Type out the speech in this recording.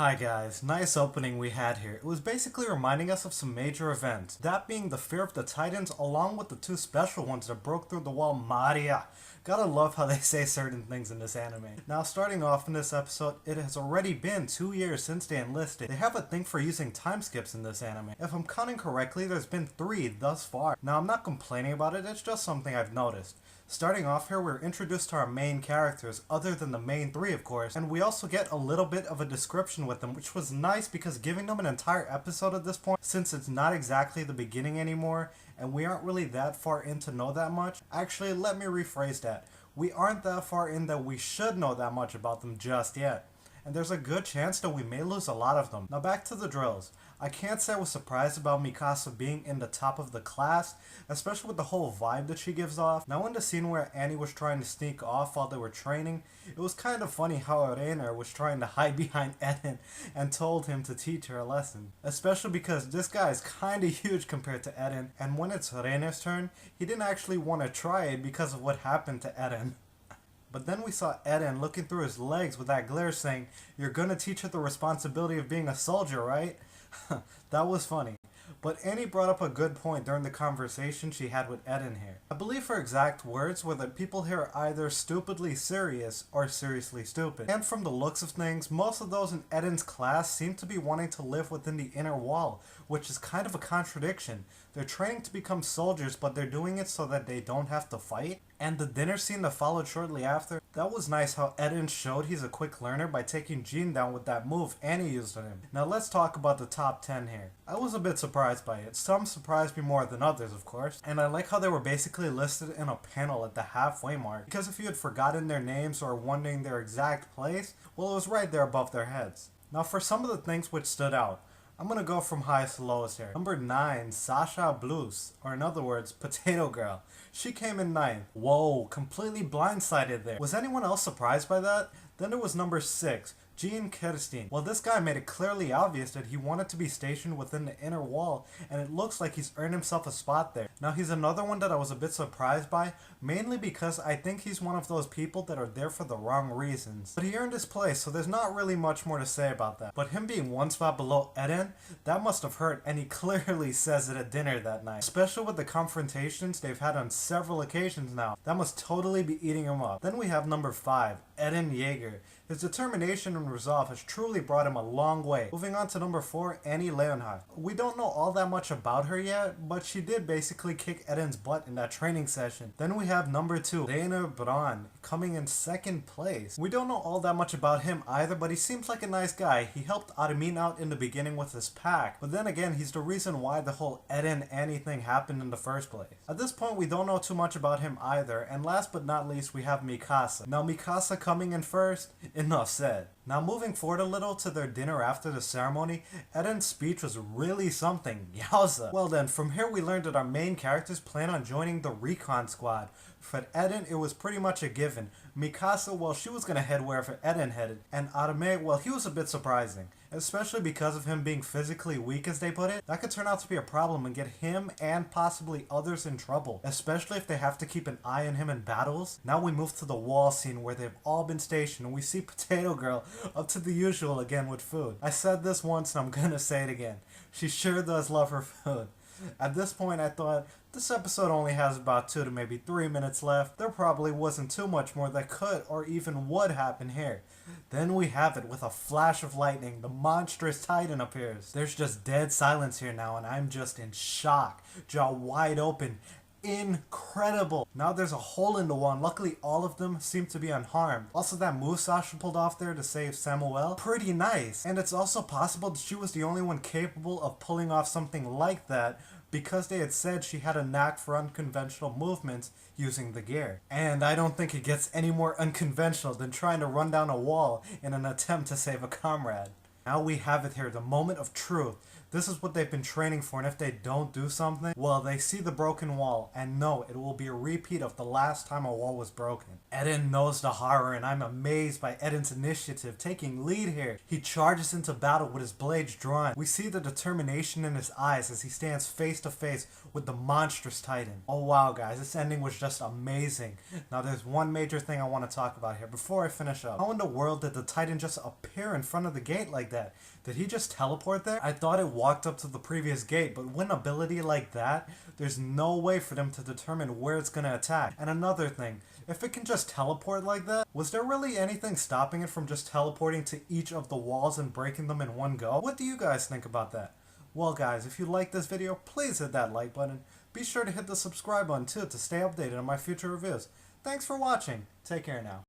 Hi guys, nice opening we had here. It was basically reminding us of some major events, that being the Fear of the Titans along with the two special ones that broke through the wall Maria. Gotta love how they say certain things in this anime. Now starting off in this episode, it has already been 2 years since they enlisted. They have a thing for using time skips in this anime. If I'm counting correctly, there's been 3 thus far. Now I'm not complaining about it, it's just something I've noticed. Starting off here, we're introduced to our main characters, other than the main 3 of course, and we also get a little bit of a description with them, which was nice because giving them an entire episode at this point, since it's not exactly the beginning anymore, and we aren't really that far in to know that much. Actually, let me rephrase that. We aren't that far in that we should know that much about them just yet. And there's a good chance that we may lose a lot of them. Now back to the drills. I can't say I was surprised about Mikasa being in the top of the class, especially with the whole vibe that she gives off. Now in the scene where Annie was trying to sneak off while they were training, it was kind of funny how Reiner was trying to hide behind Eren and told him to teach her a lesson. Especially because this guy is kinda huge compared to Eren, and when it's Reiner's turn, he didn't actually want to try it because of what happened to Eren. But then we saw Eren looking through his legs with that glare saying, "You're gonna teach her the responsibility of being a soldier, right?" That was funny. But Annie brought up a good point during the conversation she had with Eren here. I believe her exact words were that people here are either stupidly serious or seriously stupid. And from the looks of things, most of those in Eren's class seem to be wanting to live within the inner wall, which is kind of a contradiction. They're training to become soldiers, but they're doing it so that they don't have to fight. And the dinner scene that followed shortly after, that was nice how Eren showed he's a quick learner by taking Jean down with that move Annie used on him. Now let's talk about the top 10 here. I was a bit surprised by it. Some surprised me more than others, of course. And I like how they were basically listed in a panel at the halfway mark. Because if you had forgotten their names or wondering their exact place, well, it was right there above their heads. Now for some of the things which stood out, I'm gonna go from highest to lowest here. Number 9, Sasha Blues, or in other words, Potato Girl. She came in 9th. Whoa, completely blindsided there. Was anyone else surprised by that? Then there was number 6, Jean Kirstein. Well, this guy made it clearly obvious that he wanted to be stationed within the inner wall, and it looks like he's earned himself a spot there. Now, he's another one that I was a bit surprised by, mainly because I think he's one of those people that are there for the wrong reasons. But he earned his place, so there's not really much more to say about that. But him being one spot below Eren, that must have hurt, and he clearly says it at dinner that night. Especially with the confrontations they've had on several occasions now. That must totally be eating him up. Then we have number 5, Eren Yeager. His determination and resolve has truly brought him a long way. Moving on to number 4, Annie Leonhardt. We don't know all that much about her yet, but she did basically kick Eren's butt in that training session. Then we have number 2, Rainer Braun, coming in 2nd place. We don't know all that much about him either, but he seems like a nice guy. He helped Armin out in the beginning with his pack, but then again, he's the reason why the whole Eren-Annie thing happened in the first place. At this point, we don't know too much about him either, and last but not least, we have Mikasa. Now, Mikasa coming in first, enough said. Now moving forward a little to their dinner after the ceremony, Eren's speech was really something, yowza. Well then, from here we learned that our main characters plan on joining the recon squad. For Eren, it was pretty much a given. Mikasa, well, she was gonna head wherever Eren headed, and Armin, well, he was a bit surprising. Especially because of him being physically weak, as they put it. That could turn out to be a problem and get him and possibly others in trouble, especially if they have to keep an eye on him in battles. Now we move to the wall scene where they've all been stationed, and we see Potato Girl up to the usual again with food. I said this once and I'm gonna say it again. She sure does love her food. At this point I thought, this episode only has about 2 to maybe 3 minutes left. There probably wasn't too much more that could or even would happen here. Then we have it with a flash of lightning. The monstrous titan appears. There's just dead silence here now and I'm just in shock. Jaw wide open. Incredible. Now there's a hole in the wall and luckily all of them seem to be unharmed. Also that move Sasha pulled off there to save Samuel, pretty nice. And it's also possible that she was the only one capable of pulling off something like that because they had said she had a knack for unconventional movements using the gear. And I don't think it gets any more unconventional than trying to run down a wall in an attempt to save a comrade. Now we have it here, the moment of truth. This is what they've been training for, and if they don't do something, well, they see the broken wall and know it will be a repeat of the last time a wall was broken. Eden knows the horror, and I'm amazed by Eden's initiative, taking lead here. He charges into battle with his blades drawn. We see the determination in his eyes as he stands face to face with the monstrous titan. Oh wow, guys, this ending was just amazing. Now there's one major thing I want to talk about here before I finish up. How in the world did the titan just appear in front of the gate like that? Did he just teleport there? I thought it walked up to the previous gate, but with an ability like that, there's no way for them to determine where it's gonna attack. And another thing, if it can just teleport like that, was there really anything stopping it from just teleporting to each of the walls and breaking them in one go? What do you guys think about that? Well guys, if you liked this video, please hit that like button. Be sure to hit the subscribe button too to stay updated on my future reviews. Thanks for watching. Take care now.